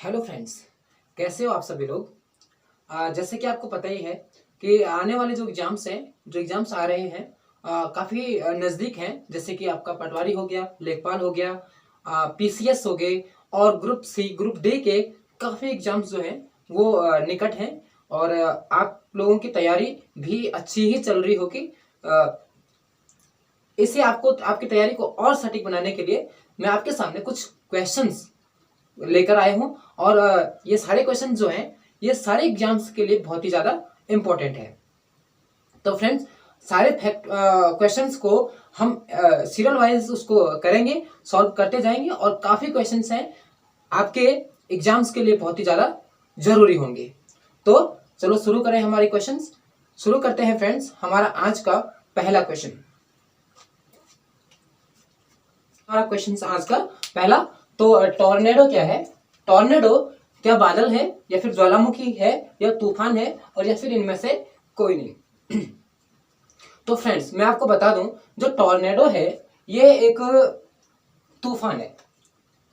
Hello friends, कैसे हो आप सभी लोग। जैसे कि आपको पता ही है कि आने वाले जो एग्जाम्स आ रहे हैं काफ़ी नज़दीक हैं। जैसे कि आपका पटवारी हो गया, लेखपाल हो गया, पीसीएस हो गए और ग्रुप सी ग्रुप डी के काफ़ी एग्जाम्स जो हैं वो निकट हैं। और आप लोगों की तैयारी भी अच्छी ही चल रही होगी। इसे आपको आपकी तैयारी को और सटीक बनाने के लिए मैं आपके सामने कुछ क्वेश्चंस लेकर आए हूं। और ये सारे क्वेश्चन जो हैं ये सारे एग्जाम्स के लिए बहुत ही ज़्यादा इम्पोर्टेंट है। तो फ्रेंड्स, सारे फैक्ट क्वेश्चंस को हम सीरियल वाइज उसको करेंगे, सॉल्व करते जाएंगे और काफ़ी क्वेश्चंस हैं आपके एग्जाम्स के लिए बहुत ही ज़्यादा जरूरी होंगे। तो चलो शुरू करें हमारे क्वेश्चंस। शुरू करते हैं फ्रेंड्स, हमारा आज का पहला क्वेश्चन। हमारा क्वेश्चन आज का पहला, तो टॉर्नेडो क्या है? टॉर्नेडो क्या बादल है या फिर ज्वालामुखी है या तूफान है और या फिर इनमें से कोई नहीं। तो फ्रेंड्स, मैं आपको बता दूं, जो टॉर्नेडो है ये एक तूफान है।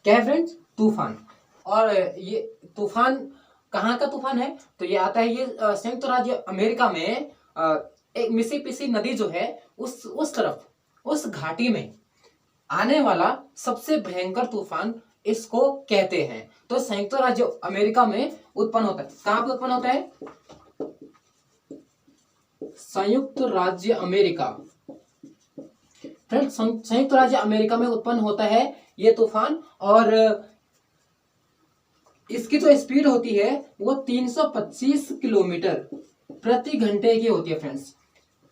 क्या है फ्रेंड्स? तूफान। और ये तूफान कहाँ का तूफान है? तो ये आता है ये संयुक्त राज्य अमेरिका में एक मिसिसिपी नदी जो है उस तरफ, उस घाटी में आने वाला सबसे भयंकर तूफान इसको कहते हैं। तो संयुक्त राज्य अमेरिका में उत्पन्न होता है। कहां पे उत्पन्न होता है? संयुक्त राज्य अमेरिका। फ्रेंड्स, संयुक्त राज्य अमेरिका में उत्पन्न होता है ये तूफान। और इसकी जो स्पीड होती है वो 325 किलोमीटर प्रति घंटे की होती है। फ्रेंड्स,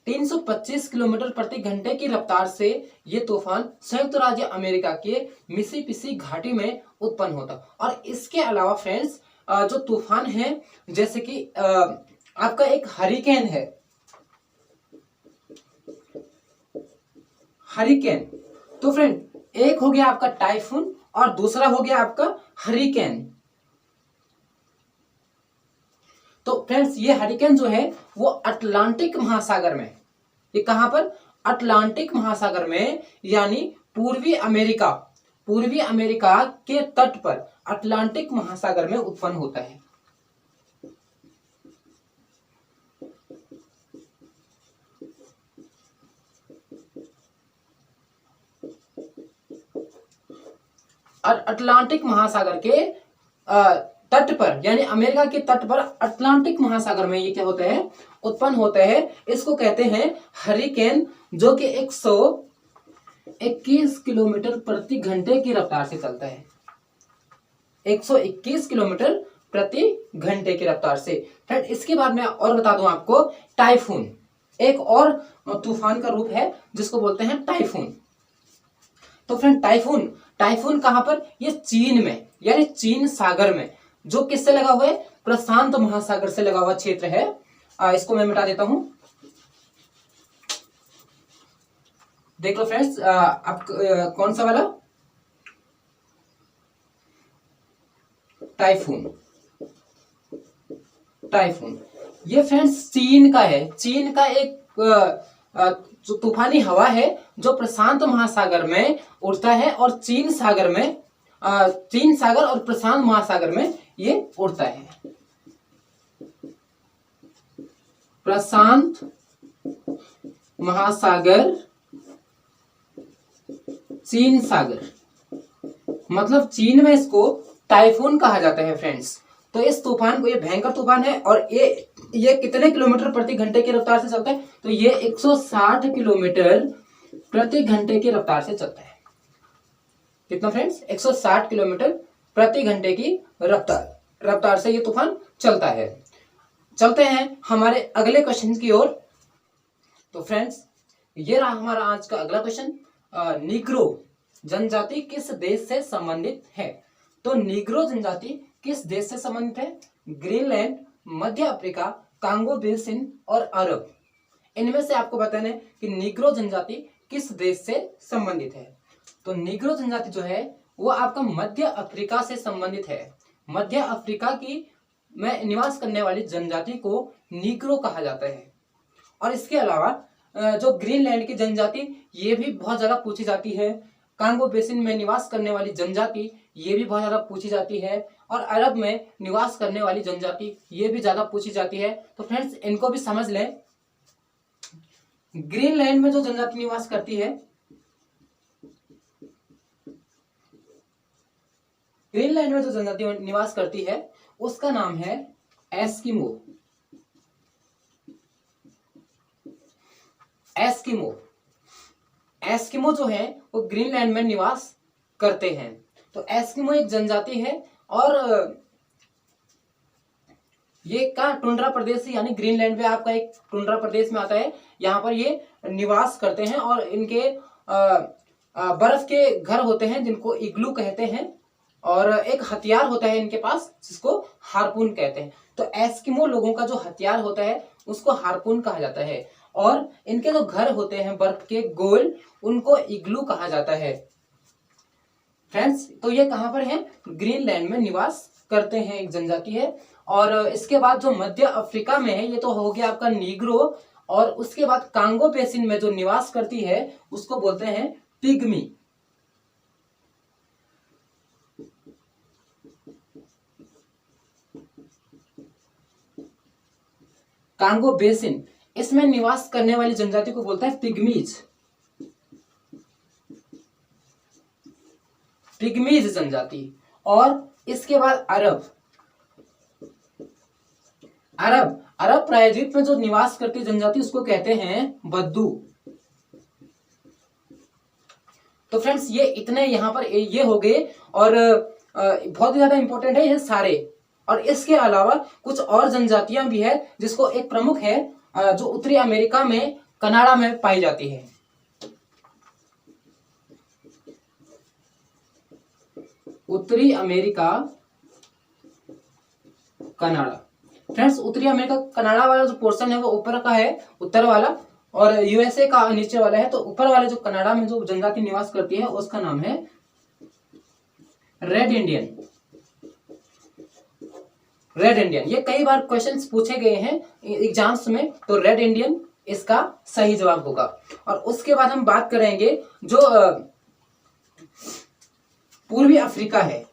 325 किलोमीटर प्रति घंटे की रफ्तार से ये तूफान संयुक्त राज्य अमेरिका के मिसिसिपी घाटी में उत्पन्न होता। और इसके अलावा फ्रेंड्स, जो तूफान है, जैसे कि आपका एक हरिकेन है। हरिकेन, तो फ्रेंड, एक हो गया आपका टाइफून और दूसरा हो गया आपका हरिकेन। तो फ्रेंड्स, ये हरिकेन जो है वो अटलांटिक महासागर में, ये कहां पर? अटलांटिक महासागर में, यानी पूर्वी अमेरिका के तट पर अटलांटिक महासागर में उत्पन्न होता है। और अटलांटिक महासागर के तट पर, यानी अमेरिका के तट पर अटलांटिक महासागर में ये क्या होता है? उत्पन्न होता है। इसको कहते हैं हरिकेन, जो कि 121 किलोमीटर प्रति घंटे की रफ्तार से चलता है। 121 किलोमीटर प्रति घंटे की रफ्तार से। फ्रेंड, इसके बाद मैं और बता दूं आपको, टाइफून एक और तूफान का रूप है जिसको बोलते हैं टाइफून। तो फ्रेंड, टाइफून कहां पर? ये चीन में, यानी चीन सागर में, जो किससे लगा हुआ है? प्रशांत महासागर से लगा हुआ क्षेत्र है। इसको मैं मिटा देता हूं। देख लो फ्रेंड्स, आप कौन सा वाला? टाइफून ये फ्रेंड्स चीन का है। चीन का एक जो तूफानी हवा है जो प्रशांत महासागर में उड़ता है और चीन सागर और प्रशांत महासागर में ये उड़ता है। प्रशांत महासागर, चीन सागर, मतलब चीन में इसको टाइफून कहा जाता है फ्रेंड्स। तो इस तूफान को, ये भयंकर तूफान है और ये कितने किलोमीटर प्रति घंटे की रफ्तार से चलता है? तो ये 160 किलोमीटर प्रति घंटे की रफ्तार से चलता है। कितना फ्रेंड्स? 160 किलोमीटर प्रति घंटे की रफ्तार से ये तूफान चलता है। चलते हैं हमारे अगले क्वेश्चन की ओर। तो फ्रेंड्स, ये रहा हमारा आज का अगला क्वेश्चन। नीग्रो जनजाति किस देश से संबंधित है? तो नीग्रो जनजाति किस देश से संबंधित है? ग्रीनलैंड, मध्य अफ्रीका, कांगो बेसिन और अरब। इनमें से आपको बताना है कि नीग्रो जनजाति किस देश से संबंधित है। तो नीग्रो जनजाति जो है वो आपका मध्य अफ्रीका से संबंधित है। मध्य अफ्रीका की में निवास करने वाली जनजाति को नीग्रो कहा जाता है। और इसके अलावा जो ग्रीनलैंड की जनजाति, ये भी बहुत ज्यादा पूछी जाती है। कांगो बेसिन में निवास करने वाली जनजाति, ये भी बहुत ज्यादा पूछी जाती है। और अरब में निवास करने वाली जनजाति, ये भी ज्यादा पूछी जाती है। तो फ्रेंड्स इनको भी समझ लें। ग्रीनलैंड में जो जनजाति निवास करती है, ग्रीनलैंड में जो जनजाति निवास करती है उसका नाम है एस्किमो। एस्किमो एस्किमो जो है वो ग्रीनलैंड में निवास करते हैं। तो एस्किमो एक जनजाति है और ये का टुंड्रा प्रदेश यानी ग्रीनलैंड में आपका एक टुंड्रा प्रदेश में आता है। यहाँ पर ये निवास करते हैं और इनके बर्फ के घर होते हैं जिनको इग्लू कहते हैं, और एक हथियार होता है इनके पास जिसको हार्पून कहते हैं। तो एस्किमो लोगों का जो हथियार होता है उसको हार्पून कहा जाता है, और इनके जो घर होते हैं बर्फ के गोल, उनको इग्लू कहा जाता है। फ्रेंड्स तो ये कहां पर है? ग्रीनलैंड में निवास करते हैं, एक जनजाति है। और इसके बाद जो मध्य अफ्रीका में है, ये तो हो गया आपका नीग्रो, और उसके बाद कांगो बेसिन में जो निवास करती है उसको बोलते हैं पिग्मी। कांगो बेसिन, इसमें निवास करने वाली जनजाति को बोलता है पिग्मीज। पिग्मीज जनजाति। और इसके बाद अरब। अरब अरब प्रायद्वीप में जो निवास करती जनजाति उसको कहते हैं बद्दू। तो फ्रेंड्स ये इतने यहाँ पर ये हो गए, और बहुत ही ज्यादा इंपॉर्टेंट है ये सारे। और इसके अलावा कुछ और जनजातियां भी है जिसको एक प्रमुख है जो उत्तरी अमेरिका में कनाडा में पाई जाती है। उत्तरी अमेरिका कनाडा। फ्रेंड्स उत्तरी अमेरिका कनाडा वाला जो पोर्शन है वो ऊपर का है, उत्तर वाला, और यूएसए का नीचे वाला है। तो ऊपर वाले जो कनाडा में जो जनजाति निवास करती है उसका नाम है रेड इंडियन। रेड इंडियन, ये कई बार क्वेश्चंस पूछे गए हैं एग्जाम्स में, तो रेड इंडियन इसका सही जवाब होगा। और उसके बाद हम बात करेंगे जो पूर्वी अफ्रीका है।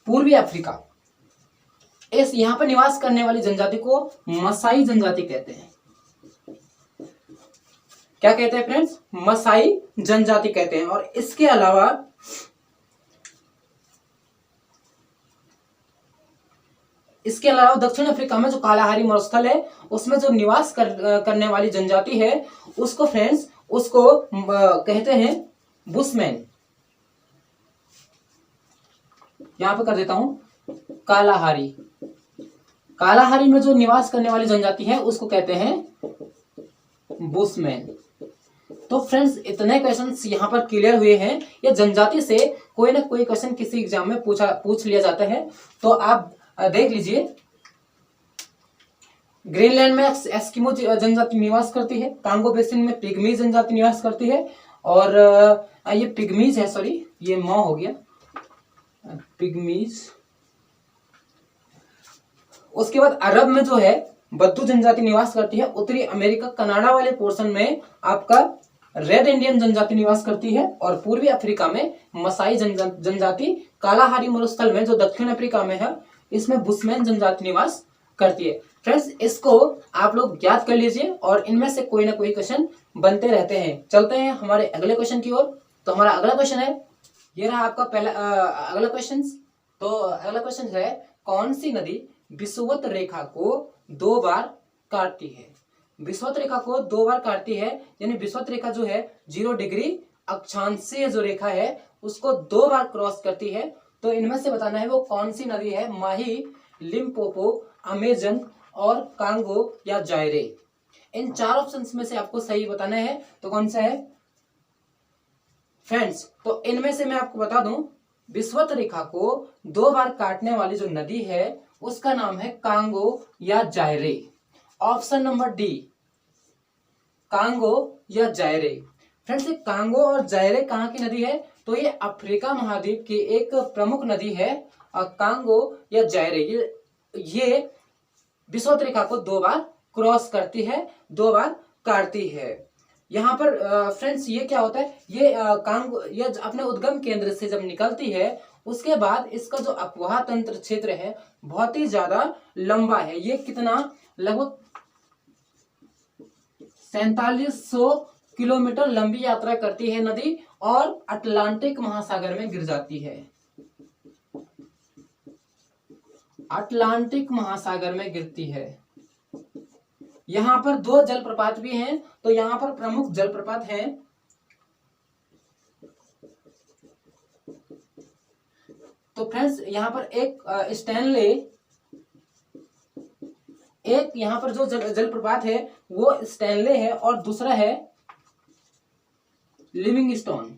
पूर्वी अफ्रीका, इस यहां पर निवास करने वाली जनजाति को मसाई जनजाति कहते हैं। क्या कहते हैं फ्रेंड्स? मसाई जनजाति कहते हैं। और इसके अलावा दक्षिण अफ्रीका में जो कालाहारी मरुस्थल है उसमें जो निवास करने वाली जनजाति है उसको फ्रेंड्स कहते हैं बुशमैन। यहां पे कर देता हूं कालाहारी। कालाहारी में जो निवास करने वाली जनजाति है उसको कहते हैं बुशमैन। तो फ्रेंड्स इतने क्वेश्चंस यहाँ पर क्लियर हुए हैं। ये जनजाति से कोई ना कोई क्वेश्चन किसी एग्जाम में पूछ लिया जाता है। तो आप देख लीजिए, ग्रीनलैंड में एस्किमो जनजाति निवास करती है, कांगो बेसिन में पिग्मीज जनजाति निवास करती है, और ये पिग्मीज है, सॉरी ये मौ हो गया, पिग्मीज। उसके बाद अरब में जो है बद्दू जनजाति निवास करती है। उत्तरी अमेरिका कनाडा वाले पोर्शन में आपका रेड इंडियन जनजाति निवास करती है, और पूर्वी अफ्रीका में मसाई जनजाति, कालाहारी मरुस्थल में जो दक्षिण अफ्रीका में है इसमें बुशमैन जनजाति निवास करती है। फ्रेंड्स इसको आप लोग याद कर लीजिए, और इनमें से कोई ना कोई क्वेश्चन बनते रहते हैं। चलते हैं हमारे अगले क्वेश्चन की ओर। तो हमारा अगला क्वेश्चन है, ये रहा आपका पहला अगला क्वेश्चन। तो अगला क्वेश्चन है, कौन सी नदी विषुवत रेखा को 2 बार काटती है? विषुवत रेखा को 2 बार काटती है, यानी विषुवत रेखा जो है 0 डिग्री अक्षांशीय जो रेखा है उसको 2 बार क्रॉस करती है। तो इनमें से बताना है वो कौन सी नदी है। माही, लिम्पोपो, अमेजन और कांगो या जायरे। इन 4 ऑप्शंस में से आपको सही बताना है, तो कौन सा है फ्रेंड्स? तो इनमें से मैं आपको बता दूं, विषुवत रेखा को 2 बार काटने वाली जो नदी है उसका नाम है कांगो या जायरे। ऑप्शन नंबर डी, कांगो या जायरे। फ्रेंड्स कांगो और जायरे कहाँ की नदी है? तो ये अफ्रीका महाद्वीप की एक प्रमुख नदी है। कांगो या जायरे ये विषुवत रेखा को 2 बार क्रॉस करती है, 2 बार काटती है। यहाँ पर फ्रेंड्स ये क्या होता है, ये कांगो ये अपने उद्गम केंद्र से जब निकलती है उसके बाद इसका जो अपवाह तंत्र क्षेत्र है बहुत ही ज्यादा लंबा है। ये कितना, लगभग 4700 किलोमीटर लंबी यात्रा करती है नदी और अटलांटिक महासागर में गिर जाती है। अटलांटिक महासागर में गिरती है। यहाँ पर 2 जलप्रपात भी हैं, तो यहाँ पर प्रमुख जलप्रपात हैं। तो फ्रेंड्स यहाँ पर एक स्टैनले, एक यहाँ पर जो जलप्रपात है वो स्टैनले है और दूसरा है लिविंगस्टोन।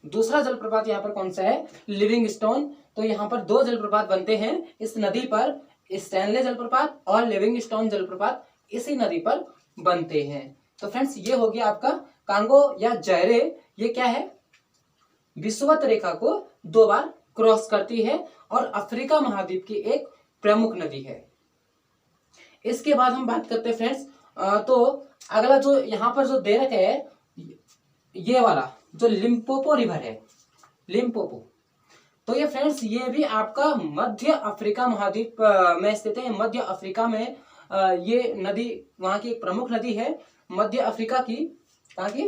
दूसरा जलप्रपात यहाँ पर कौन सा है, लिविंगस्टोन। तो यहाँ पर 2 जलप्रपात बनते हैं इस नदी पर, स्टैनले जलप्रपात और लिविंगस्टोन जलप्रपात इसी नदी पर बनते हैं। तो फ्रेंड्स ये हो गया आपका कांगो या जायरे। ये क्या है, विषुवत रेखा को 2 बार क्रॉस करती है और अफ्रीका महाद्वीप की एक प्रमुख नदी है। इसके बाद हम बात करते हैं फ्रेंड्स, तो अगला जो यहाँ पर जो दे रखा है ये वाला जो लिम्पोपो रिवर है, लिम्पोपो। तो ये फ्रेंड्स ये भी आपका मध्य अफ्रीका महाद्वीप में स्थित है। मध्य अफ्रीका में ये नदी वहां की एक प्रमुख नदी है, मध्य अफ्रीका की। कहाँ की,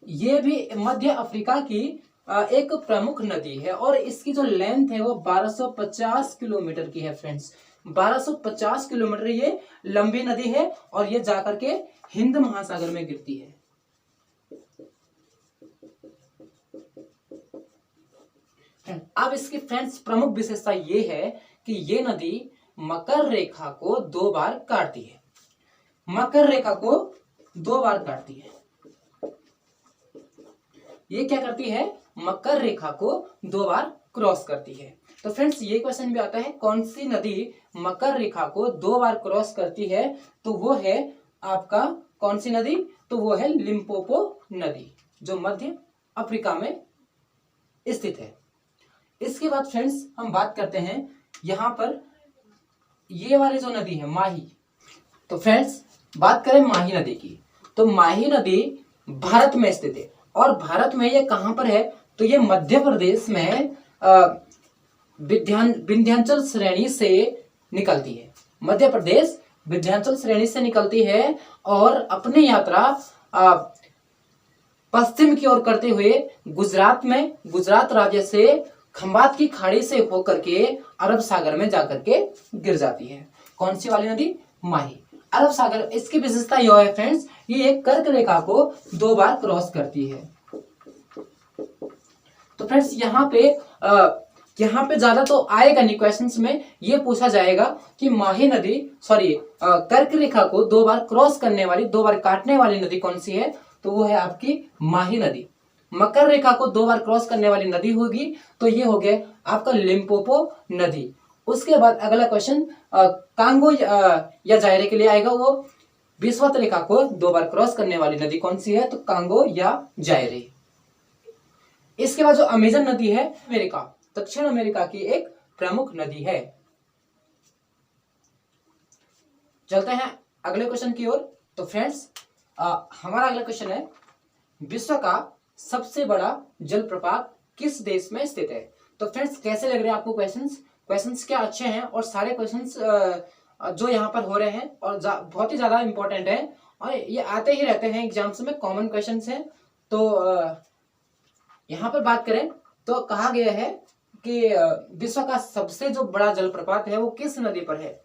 ये भी मध्य अफ्रीका की एक प्रमुख नदी है और इसकी जो लेंथ है वो 1250 किलोमीटर की है फ्रेंड्स। 1250 किलोमीटर ये लंबी नदी है और ये जाकर के हिंद महासागर में गिरती है। अब इसकी फ्रेंड्स प्रमुख विशेषता ये है कि ये नदी मकर रेखा को 2 बार काटती है। मकर रेखा को 2 बार काटती है। ये क्या करती है, मकर रेखा को 2 बार क्रॉस करती है। तो फ्रेंड्स ये क्वेश्चन भी आता है, कौन सी नदी मकर रेखा को 2 बार क्रॉस करती है, तो वो है आपका कौन सी नदी, तो वो है लिम्पोपो नदी जो मध्य अफ्रीका में स्थित है। इसके बाद फ्रेंड्स हम बात करते हैं यहाँ पर ये वाली जो नदी है माही। तो फ्रेंड्स बात करें माही नदी की, तो माही नदी भारत में स्थित है और भारत में ये कहां पर है, तो ये मध्य प्रदेश में विंध्याचल श्रेणी से निकलती है। मध्य प्रदेश विंध्याचल श्रेणी से निकलती है और अपनी यात्रा पश्चिम की ओर करते हुए गुजरात में, गुजरात राज्य से खंबात की खाड़ी से होकर के अरब सागर में जाकर के गिर जाती है। कौन सी वाली नदी, माही, अरब सागर। इसकी विशेषता यह है फ्रेंड्स, ये एक कर्क रेखा को 2 बार क्रॉस करती है। तो फ्रेंड्स यहाँ पे ज्यादा तो आएगा नहीं क्वेश्चंस में, ये पूछा जाएगा कि माही नदी कर्क रेखा को 2 बार क्रॉस करने वाली, 2 बार काटने वाली नदी कौन सी है, तो वो है आपकी माही नदी। मकर रेखा को 2 बार क्रॉस करने वाली नदी होगी तो ये हो गया आपका लिम्पोपो नदी। उसके बाद अगला क्वेश्चन कांगो या जायरे के लिए आएगा, वो विषुवत रेखा को 2 बार क्रॉस करने वाली नदी कौन सी है, तो कांगो या जायरे। इसके बाद जो अमेजन नदी है अमेरिका, दक्षिण अमेरिका की एक प्रमुख नदी है। चलते हैं अगले क्वेश्चन की ओर। तो फ्रेंड्स हमारा अगला क्वेश्चन है, विश्व का सबसे बड़ा जलप्रपात किस देश में स्थित है। तो फ्रेंड्स कैसे लग रहे हैं आपको क्वेश्चंस क्या अच्छे हैं, और सारे क्वेश्चंस जो यहाँ पर हो रहे हैं और बहुत ही ज्यादा इंपॉर्टेंट है और ये आते ही रहते हैं एग्जाम्स में, कॉमन क्वेश्चंस हैं। तो यहाँ पर बात करें तो कहा गया है कि विश्व का सबसे जो बड़ा जलप्रपात है वो किस नदी पर है।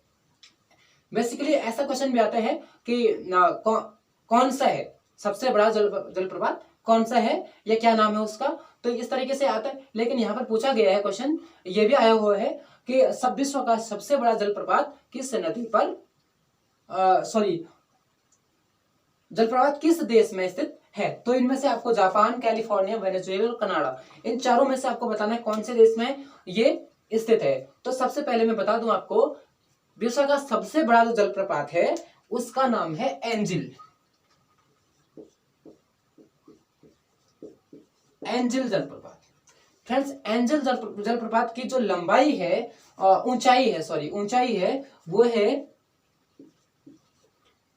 बेसिकली ऐसा क्वेश्चन भी आता है कि कौन सा है सबसे बड़ा जलप्रपात, कौन सा है या क्या नाम है उसका, तो इस तरीके से आता है। लेकिन यहाँ पर पूछा गया है क्वेश्चन, ये भी आया हुआ है कि विश्व का सबसे बड़ा जलप्रपात किस नदी पर जलप्रपात किस देश में स्थित है। तो इनमें से आपको जापान, कैलिफोर्निया, वेनेजुएला और कनाडा, इन चारों में से आपको बताना है कौन से देश में ये स्थित है। तो सबसे पहले मैं बता दूं आपको, विश्व का सबसे बड़ा जो जलप्रपात है उसका नाम है एंजिल। एंजल जलप्रपात। फ्रेंड्स एंजल जलप्रपात की जो लंबाई है, ऊंचाई है वो है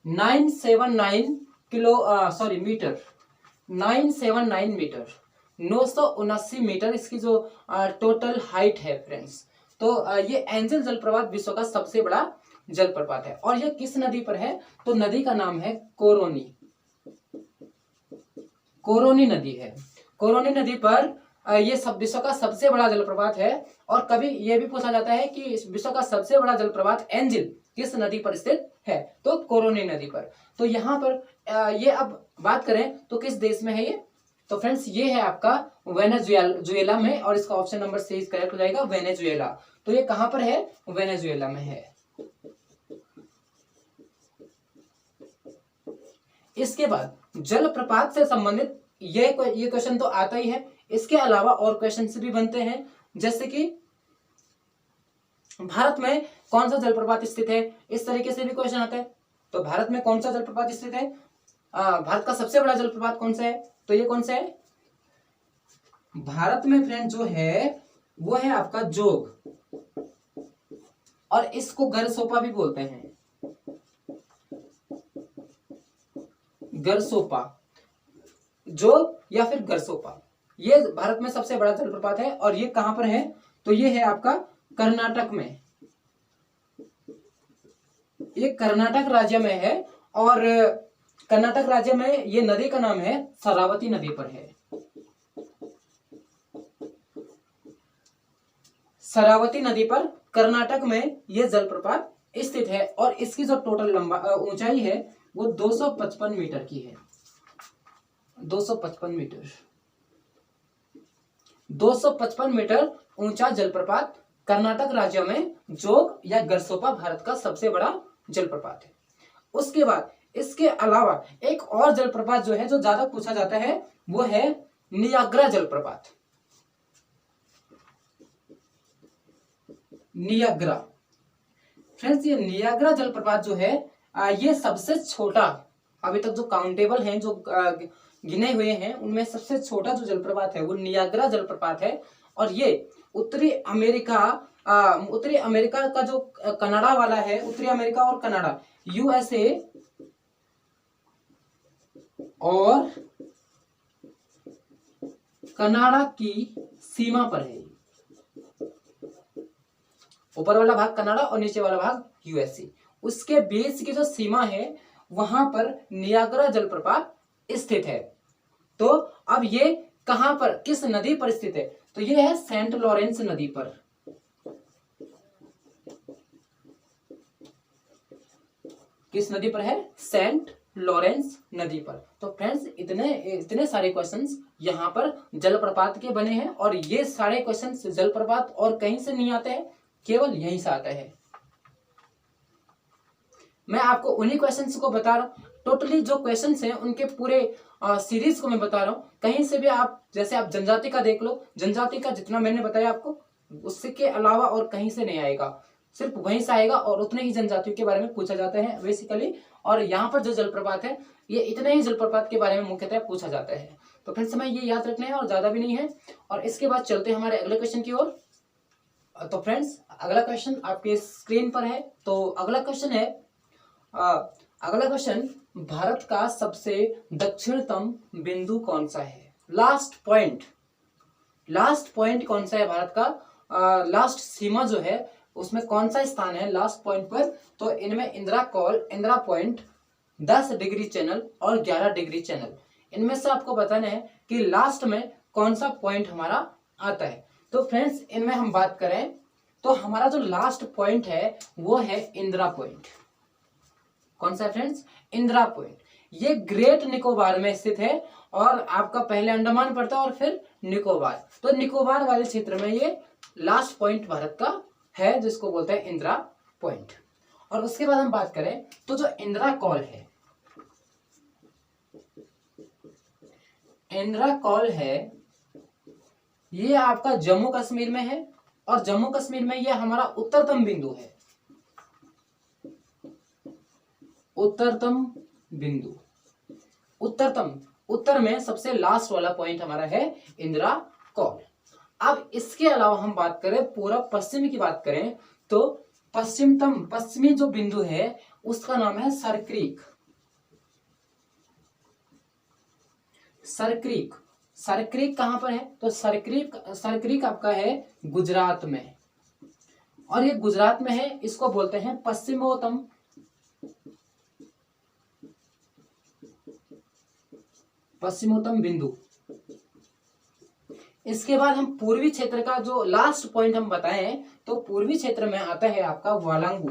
979 मीटर, 979 मीटर, 979 मीटर इसकी जो टोटल हाइट है फ्रेंड्स। तो ये एंजल जलप्रपात विश्व का सबसे बड़ा जलप्रपात है। और ये किस नदी पर है? तो नदी का नाम है कोरोनी, कोरोनी नदी है। कोरोनी नदी पर ये सब विश्व का सबसे बड़ा जलप्रपात है। और कभी ये भी पूछा जाता है कि विश्व का सबसे बड़ा जलप्रपात एंजल किस नदी पर स्थित है? तो कोरोनी नदी पर। तो यहाँ पर ये अब बात करें तो किस देश में है ये? तो फ्रेंड्स ये है आपका वेनेजुएला में, और इसका ऑप्शन नंबर C करेक्ट हो जाएगा, वेनेजुएला। तो ये कहां पर है? वेनेजुएला में है। इसके बाद जलप्रपात से संबंधित ये क्वेश्चन तो आता ही है, इसके अलावा और क्वेश्चन भी बनते हैं, जैसे कि भारत में कौन सा जलप्रपात स्थित है, इस तरीके से भी क्वेश्चन आता है। तो भारत में कौन सा जलप्रपात स्थित है? भारत का सबसे बड़ा जलप्रपात कौन सा है? तो ये कौन सा है? भारत में फ्रेंड जो है वो है आपका जोग, और इसको गरसोपा भी बोलते हैं, गरसोपा, जोग या फिर गरसोपा। ये भारत में सबसे बड़ा जलप्रपात है। और ये कहां पर है? तो ये है आपका कर्नाटक में, ये कर्नाटक राज्य में है। और कर्नाटक राज्य में ये नदी का नाम है शरावती नदी पर है, शरावती नदी पर कर्नाटक में ये जलप्रपात स्थित है। और इसकी जो टोटल ऊंचाई है वो 255 मीटर की है, 255 मीटर, 255 मीटर ऊंचा जलप्रपात कर्नाटक राज्य में जोग या गरसोपा भारत का सबसे बड़ा जलप्रपात है। उसके बाद इसके अलावा एक और जलप्रपात जो है, जो ज्यादा पूछा जाता है, वो है नियाग्रा जलप्रपात। नियाग्रा फ्रेंड्स, ये नियाग्रा जलप्रपात जो है ये सबसे छोटा, अभी तक जो काउंटेबल हैं, जो गिने हुए हैं, उनमें सबसे छोटा जो जलप्रपात है वो नियाग्रा जलप्रपात है। और ये उत्तरी अमेरिका का जो कनाडा वाला है, उत्तरी अमेरिका और कनाडा, USA और कनाडा की सीमा पर है। ऊपर वाला भाग कनाडा और नीचे वाला भाग USA, उसके बीच की जो सीमा है वहां पर नियाग्रा जलप्रपात स्थित है। तो अब ये कहां पर, किस नदी पर स्थित है? तो ये है सेंट लॉरेंस नदी पर, किस नदी पर है? सेंट लॉरेंस नदी पर। तो फ्रेंड्स इतने सारे क्वेश्चंस यहाँ पर जलप्रपात के बने हैं। और ये सारे क्वेश्चंस जलप्रपात और कहीं से नहीं आते हैं, केवल यहीं से आता है। मैं आपको उन्हीं क्वेश्चंस को बता रहा हूं, टोटली जो क्वेश्चंस हैं उनके पूरे सीरीज को मैं बता रहा हूं। कहीं से भी आप, जैसे आप जनजाति का देख लो, जनजाति का जितना मैंने बताया आपको, उसके अलावा और कहीं से नहीं आएगा, सिर्फ वहीं से आएगा। और उतने ही जनजातियों के बारे में पूछा जाता है बेसिकली। और यहाँ पर जो जलप्रपात है, ये इतने ही जलप्रपात के बारे में मुख्यतः पूछा जाता है। तो फ्रेंड्स हमें ये याद रखना है, और ज्यादा भी नहीं है। और इसके बाद चलते हैं हमारे अगले क्वेश्चन की ओर। तो फ्रेंड्स अगला क्वेश्चन आपके स्क्रीन पर है। तो अगला क्वेश्चन है, अगला क्वेश्चन, भारत का सबसे दक्षिणतम बिंदु कौन सा है? लास्ट पॉइंट कौन सा है भारत का? लास्ट सीमा जो है उसमें कौन सा स्थान है लास्ट पॉइंट पर? तो इनमें इंदिरा पॉइंट, 10 डिग्री चैनल और 11 डिग्री चैनल, इनमें से आपको बताना है कि लास्ट में कौन सा पॉइंट हमारा आता है। तो फ्रेंड्स इनमें हम बात करें तो हमारा जो लास्ट पॉइंट है वो है इंदिरा पॉइंट। कौन सा फ्रेंड्स? इंदिरा पॉइंट। ये ग्रेट निकोबार में स्थित है, और आपका पहले अंडमान पड़ता है और फिर निकोबार। तो निकोबार वाले क्षेत्र में ये लास्ट पॉइंट भारत का है, जिसको बोलते हैं इंदिरा पॉइंट। और उसके बाद हम बात करें तो जो इंदिरा कॉल है, इंदिरा कॉल है, ये आपका जम्मू कश्मीर में है। और जम्मू कश्मीर में ये हमारा उत्तरतम बिंदु है, उत्तरतम बिंदु, उत्तरतम उत्तर में सबसे लास्ट वाला पॉइंट हमारा है इंदिरा कौल। अब इसके अलावा हम बात करें पूरा पश्चिम की बात करें तो पश्चिमी जो बिंदु है उसका नाम है सरक्रीक। सरक्रीक सरक्रीक कहां पर है? तो सरक्रीक आपका है गुजरात में, और ये गुजरात में है। इसको बोलते हैं पश्चिमोत्तम बिंदु। इसके बाद हम पूर्वी क्षेत्र का जो लास्ट पॉइंट हम बताएं तो पूर्वी क्षेत्र में आता है आपका वालांगू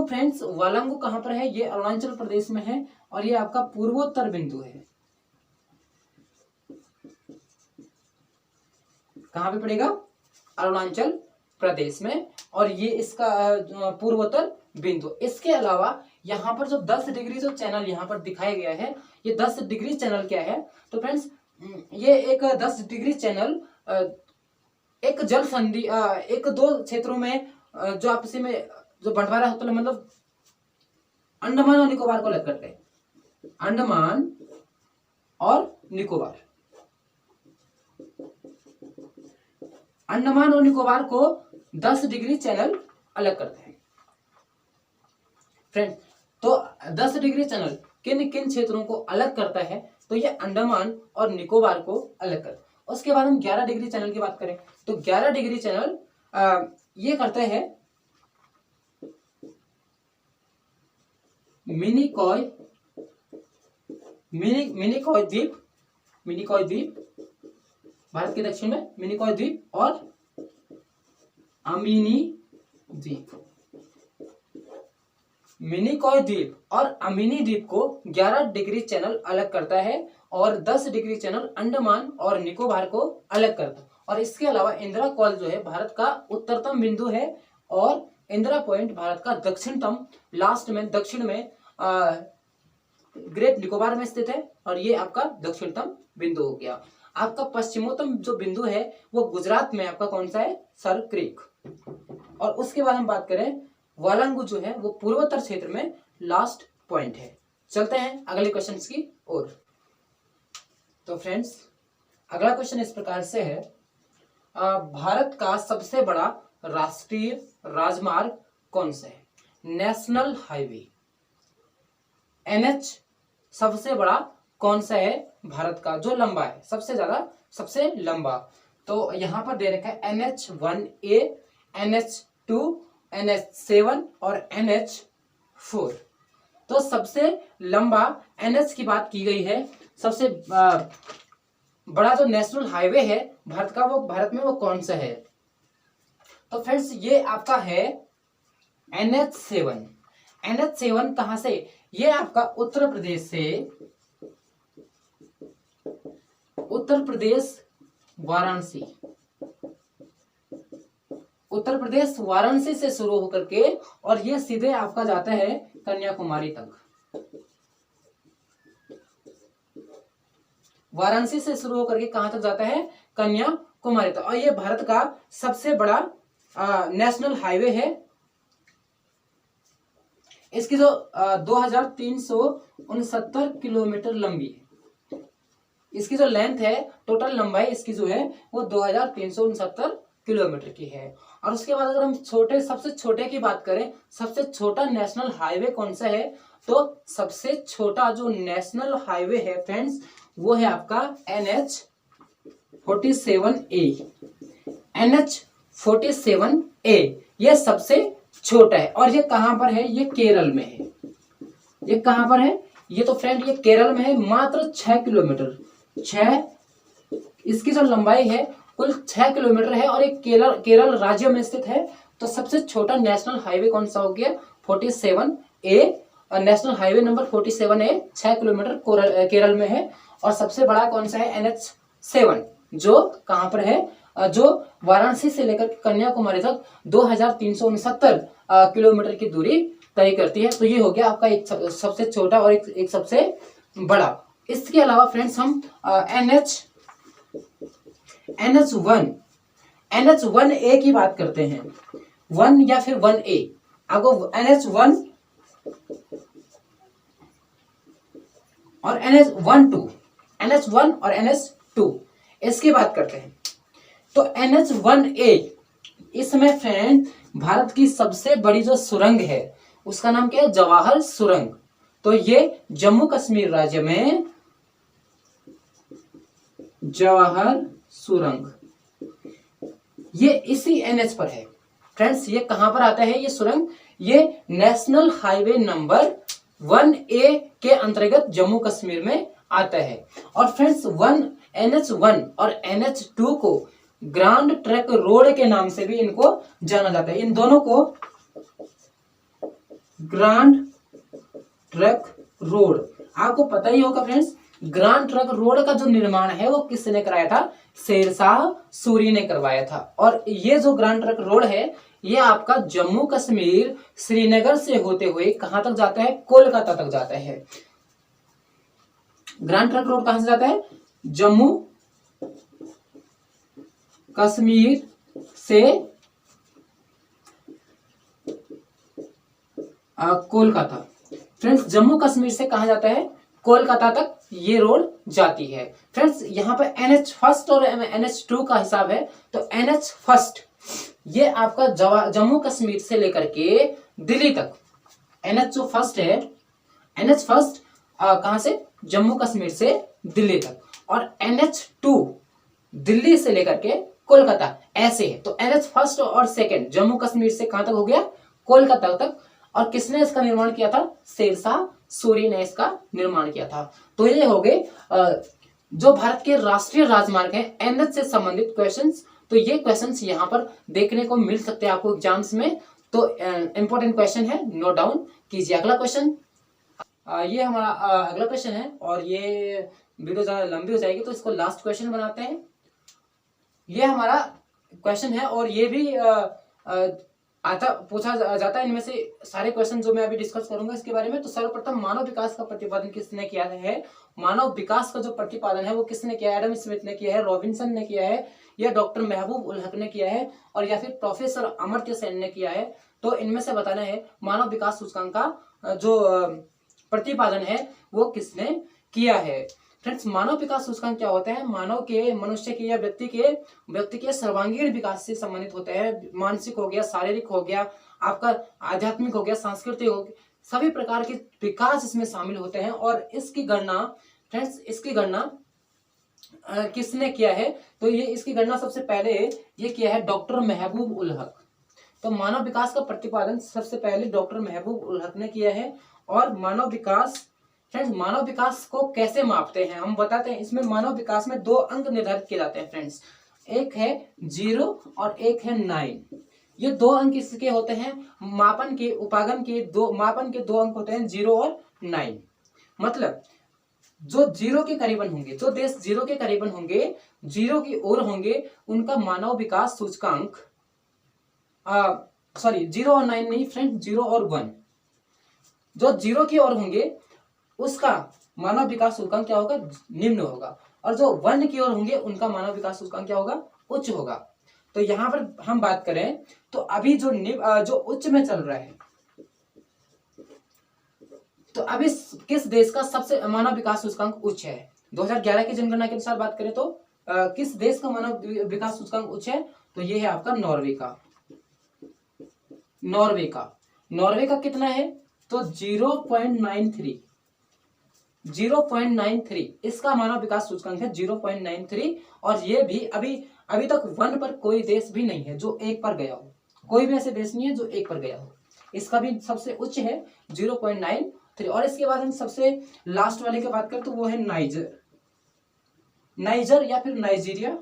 फ्रेंड्स, वालांगू कहां पर है? ये अरुणाचल प्रदेश में है और ये आपका पूर्वोत्तर बिंदु है। कहां पे पड़ेगा? अरुणाचल प्रदेश में, और ये इसका पूर्वोत्तर बिंदु। इसके अलावा यहाँ पर जो 10 डिग्री जो चैनल यहाँ पर दिखाया गया है, ये 10 डिग्री चैनल क्या है? तो फ्रेंड्स ये एक 10 डिग्री चैनल एक जल संधि एक दो क्षेत्रों में जो आपसी में जो बंटवारा होता है, मतलब अंडमान और निकोबार को अलग करते हैं। अंडमान और निकोबार को 10 डिग्री चैनल अलग करते हैं फ्रेंड। तो 10 डिग्री चैनल किन किन क्षेत्रों को अलग करता है? तो ये अंडमान और निकोबार को अलग करता है। उसके बाद हम 11 डिग्री चैनल की बात करें तो 11 डिग्री चैनल ये करते हैं मिनिकॉय द्वीप भारत के दक्षिण में, मिनिकॉय द्वीप और अमीनी द्वीप। मिनिकॉय द्वीप और अमीनी द्वीप को 11 डिग्री चैनल अलग करता है और 10 डिग्री चैनल अंडमान और निकोबार को अलग करता है। और इसके अलावा इंदिरा कॉल जो है भारत का उत्तरतम बिंदु है और इंदिरा पॉइंट भारत का दक्षिणतम, लास्ट में दक्षिण में ग्रेट निकोबार में स्थित है और ये आपका दक्षिणतम बिंदु हो गया। आपका पश्चिमोत्तम जो बिंदु है वो गुजरात में आपका कौन सा है? सरक्रीक। और उसके बाद हम बात करें वालांगू जो है वो पूर्वोत्तर क्षेत्र में लास्ट पॉइंट है। चलते हैं अगले क्वेश्चन की ओर। तो फ्रेंड्स अगला क्वेश्चन इस प्रकार से है, भारत का सबसे बड़ा राष्ट्रीय राजमार्ग कौन सा है? नेशनल हाईवे NH सबसे बड़ा कौन सा है भारत का, जो लंबा है सबसे लंबा? तो यहां पर दे रखा है NH1A, NH2, NH7 और NH4। तो सबसे लंबा NH की बात की गई है। सबसे बड़ा जो नेशनल हाईवे है भारत का, वो भारत में वो कौन सा है? तो फ्रेंड्स ये आपका है NH7। NH7 कहां से? ये आपका उत्तर प्रदेश वाराणसी से शुरू होकर के और ये सीधे आपका जाता है कन्याकुमारी तक। वाराणसी से शुरू होकर के कहां तक जाता है? कन्याकुमारी तक। और ये भारत का सबसे बड़ा नेशनल हाईवे है। इसकी जो 2369 किलोमीटर लंबी है, इसकी जो लेंथ है, टोटल लंबाई इसकी जो है वो 2369 किलोमीटर की है। और उसके बाद अगर हम सबसे छोटे की बात करें, सबसे छोटा नेशनल हाईवे कौन सा है? तो सबसे छोटा जो नेशनल हाईवे है फ्रेंड्स वो है आपका NH47A। NH47A ये सबसे छोटा है और ये कहां पर है? ये केरल में है। ये कहां पर है? ये तो फ्रेंड ये केरल में है। मात्र 6 किलोमीटर, इसकी जो लंबाई है कुल 6 किलोमीटर है और एक केरल राज्य में स्थित है। तो सबसे छोटा नेशनल हाईवे कौन सा हो गया? 47A, national highway number 47A 6 kilometre Kerala में है। और सबसे बड़ा कौन सा है? NH7 जो कहां पर है? जो वाराणसी से लेकर कन्याकुमारी तक 2369 किलोमीटर की दूरी तय करती है। तो ये हो गया आपका एक सबसे छोटा और एक सबसे बड़ा। इसके अलावा फ्रेंड्स हम NH1A की बात करते हैं। 1 या फिर 1A। आपको NH1 और NH1 और NH2 इसकी बात करते हैं। तो NH1A इसमें फ्रेंड भारत की सबसे बड़ी जो सुरंग है उसका नाम क्या है, जवाहर सुरंग। तो ये जम्मू कश्मीर राज्य में जवाहर सुरंग, ये इसी NH पर है फ्रेंड्स। ये कहां पर आता है ये सुरंग, ये नेशनल हाईवे नंबर 1A के अंतर्गत जम्मू कश्मीर में आता है। और फ्रेंड्स NH1 और NH2 को ग्रांड ट्रक रोड के नाम से भी इनको जाना जाता है। इन दोनों को ग्रांड ट्रक रोड, आपको पता ही होगा फ्रेंड्स, ग्रांड ट्रक रोड का जो निर्माण है वो किसने कराया था, शेरशाह सूरी ने करवाया था। और ये जो ग्रांड ट्रक रोड है ये आपका जम्मू कश्मीर श्रीनगर से होते हुए कहां तक जाता है, कोलकाता तक जाता है। ग्रांड ट्रक रोड कहां से जाता है, जम्मू कश्मीर से कोलकाता। फ्रेंड्स जम्मू कश्मीर से कहा जाता है, कोलकाता तक ये रोड जाती है। फ्रेंड्स यहाँ पे NH1 और NH2 का हिसाब है। तो NH1 ये आपका जम्मू कश्मीर से लेकर के दिल्ली तक, NH जो फर्स्ट है, NH1 कहां से, जम्मू कश्मीर से दिल्ली तक, और NH2 दिल्ली से लेकर के कोलकाता, ऐसे है। तो NH1 और सेकंड जम्मू कश्मीर से कहां तक हो गया, कोलकाता तक। और किसने इसका निर्माण किया था, शेरशाह सूरी ने इसका निर्माण किया था। तो ये हो गए जो भारत के राष्ट्रीय राजमार्ग हैं NH से संबंधित क्वेश्चंस। तो ये क्वेश्चंस यहाँ पर देखने को मिल सकते हैं आपको एग्जाम्स में। तो इंपॉर्टेंट क्वेश्चन है, नोट डाउन कीजिए। अगला क्वेश्चन, ये हमारा अगला क्वेश्चन है और ये वीडियो ज्यादा लंबी हो जाएगी तो इसको लास्ट क्वेश्चन बनाते हैं। ये हमारा क्वेश्चन है और ये भी पूछा जाता है। इनमें से सारे क्वेश्चन जो मैं अभी डिस्कस करूंगा इसके बारे में। तो सर्वप्रथम मानव विकास का प्रतिपादन किसने किया है, मानव विकास का जो प्रतिपादन है वो किसने किया है, एडम स्मिथ ने किया है, रॉबिन्सन ने किया है, या डॉक्टर महबूब उल हक ने किया है, और या फिर प्रोफेसर अमर्त्य सेन ने किया है। तो इनमें से बताना है मानव विकास सूचकांक का जो प्रतिपादन है वो किसने किया है। फ्रेंड्स मानव विकास सूचकांक क्या होता है, मानव के, मनुष्य के या व्यक्ति के सर्वांगीण विकास से संबंधित होता है। मानसिक हो गया, शारीरिक हो गया, आपका आध्यात्मिक हो गया, सांस्कृतिक हो गया, सभी प्रकार के विकास इसमें शामिल होते हैं। और इसकी गणना फ्रेंड्स, इसकी गणना किसने किया है, तो ये इसकी गणना सबसे पहले ये किया है डॉक्टर महबूब उल हक। तो मानव विकास का प्रतिपादन सबसे पहले डॉक्टर महबूब उल हक ने किया है। और मानव विकास, फ्रेंड्स मानव विकास को कैसे मापते हैं हम बताते हैं। इसमें मानव विकास में 2 अंक निर्धारित किए जाते हैं फ्रेंड्स, एक है 0 और एक है 9। ये 2 अंक किसके होते हैं, मापन के, उपागम के मापन के 2 अंक होते हैं 0 और 9। मतलब जो 0 के करीबन होंगे, जो देश 0 के करीबन होंगे, 0 की ओर होंगे, उनका मानव विकास सूचकांक, सॉरी 0 और 9 नहीं फ्रेंड, 0 और 1, जो 0 की ओर होंगे उसका मानव विकास सूचकांक क्या होगा, निम्न होगा। और जो 1 की ओर होंगे उनका मानव विकास सूचकांक क्या होगा, उच्च होगा। तो यहां पर हम बात करें तो अभी जो उच्च में चल रहा है, तो अभी किस देश का सबसे मानव विकास सूचकांक उच्च है, 2011 की जनगणना के अनुसार बात करें तो किस देश का मानव विकास सूचकांक उच्च है, तो ये है आपका नॉर्वे का। नॉर्वे का कितना है, तो 0.93 इसका मानव विकास सूचकांक है 0.93। और ये भी अभी तक 1 पर कोई देश भी नहीं है जो 1 पर गया हो, कोई भी ऐसे देश नहीं है जो 1 पर गया हो। इसका भी सबसे उच्च है 0.93। और इसके बाद हम सबसे लास्ट वाले की बात करें तो वो है नाइजर या फिर नाइजीरिया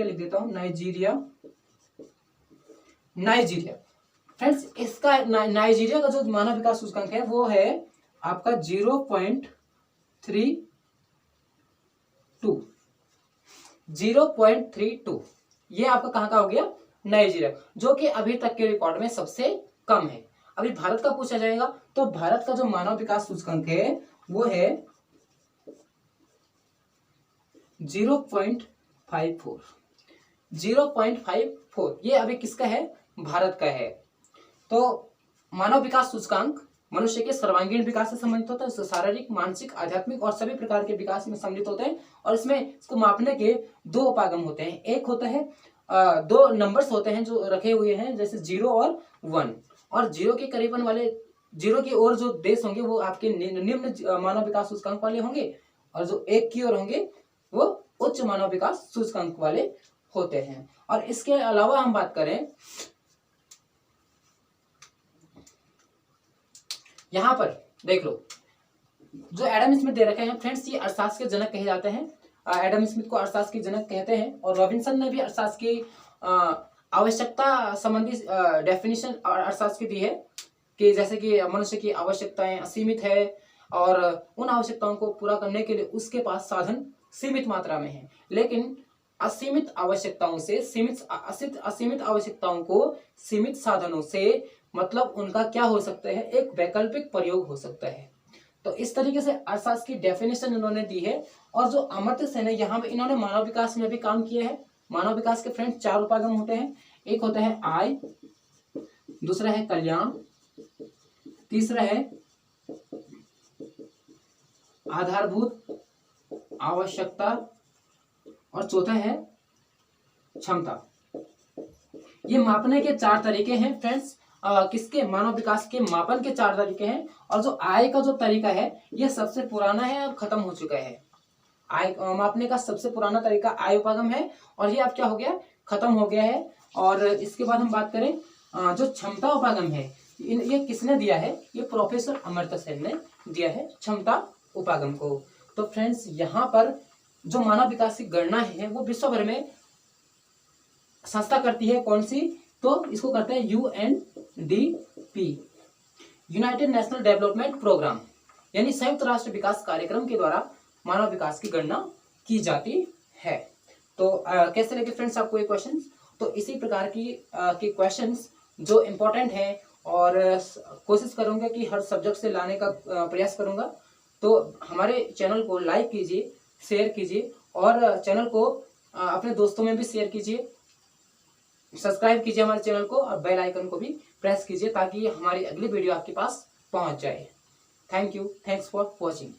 लिख देता हूं, नाइजीरिया। फ्रेंड्स इसका नाइजीरिया का जो मानव विकास सूचकांक है वो है आपका 0.32। ये आपका कहां का हो गया, नाइजीरिया, जो कि अभी तक के रिकॉर्ड में सबसे कम है। अभी भारत का पूछा जाएगा तो भारत का जो मानव विकास सूचकांक है वो है 0.54। ये अभी किसका है, भारत का है। तो मानव विकास सूचकांक मनुष्य के सर्वांगीण विकास से संबंधित होता है, शारीरिक, मानसिक, आध्यात्मिक और सभी प्रकार के विकास में सम्मिलित होते हैं। और इसमें इसको मापने के दो उपागम होते हैं। एक होता है दो नंबर्स होते हैं जो रखे हुए हैं, जैसे 0 और 1। और 0 के करीबन वाले, 0 की ओर जो देश होंगे वो आपके निम्न मानव विकास सूचकांक वाले होंगे, और जो 1 की ओर होंगे वो उच्च मानव विकास सूचकांक वाले होते हैं। और इसके अलावा हम बात करें, यहां पर देख लो जो एडम स्मिथ दे रखे हैं फ्रेंड्स, ये अर्थशास्त्र के जनक कहे जाते हैं। एडम स्मिथ को अर्थशास्त्र के जनक कहते हैं। और रॉबिन्सन ने भी अर्थशास्त्र की आवश्यकता संबंधी डेफिनेशन अर्थशास्त्र की दी है, कि जैसे कि मनुष्य की आवश्यकताएं असीमित है और उन आवश्यकताओं को पूरा करने के लिए उसके पास साधन सीमित मात्रा में है, लेकिन असीमित आवश्यकताओं से असीमित आवश्यकताओं को सीमित साधनों से मतलब उनका क्या हो सकता है, एक वैकल्पिक प्रयोग हो सकता है। तो इस तरीके से अर्थशास्त्र की डेफिनेशन इन्होंने दी है। और जो अमर्त्य सेन है, यहाँ पे इन्होंने मानव विकास में भी काम किया है। मानव विकास के फ्रेंड्स 4 उपागम होते हैं। एक होता है आय, दूसरा है कल्याण, तीसरा है आधारभूत आवश्यकता, और चौथा है क्षमता। ये मापने के 4 तरीके हैं फ्रेंड्स। किसके? मानव विकास के मापन के 4 तरीके हैं। और जो आय का जो तरीका है ये सबसे पुराना है और खत्म हो चुका है। आय मापने का सबसे पुराना तरीका आय उपागम है, और ये अब क्या हो गया, खत्म हो गया है। और इसके बाद हम बात करें जो क्षमता उपागम है, ये किसने दिया है? ये प्रोफेसर अमर्त्य सेन ने दिया है क्षमता उपागम को। तो फ्रेंड्स यहाँ पर जो मानव विकास की गणना है वो विश्व भर में संस्था करती है। कौन सी? तो इसको करते हैं UNDP, United National Development Programme, यानी संयुक्त राष्ट्र विकास कार्यक्रम के द्वारा मानव विकास की गणना की जाती है। तो कैसे लगे फ्रेंड्स आपको ये क्वेश्चन? तो इसी प्रकार की क्वेश्चंस जो इम्पोर्टेंट है, और कोशिश करूंगा कि हर सब्जेक्ट से लाने का प्रयास करूंगा। तो हमारे चैनल को लाइक कीजिए, शेयर कीजिए, और चैनल को अपने दोस्तों में भी शेयर कीजिए, सब्सक्राइब कीजिए हमारे चैनल को, और बेल आइकन को भी प्रेस कीजिए ताकि हमारी अगली वीडियो आपके पास पहुंच जाए। Thank you, thanks for watching.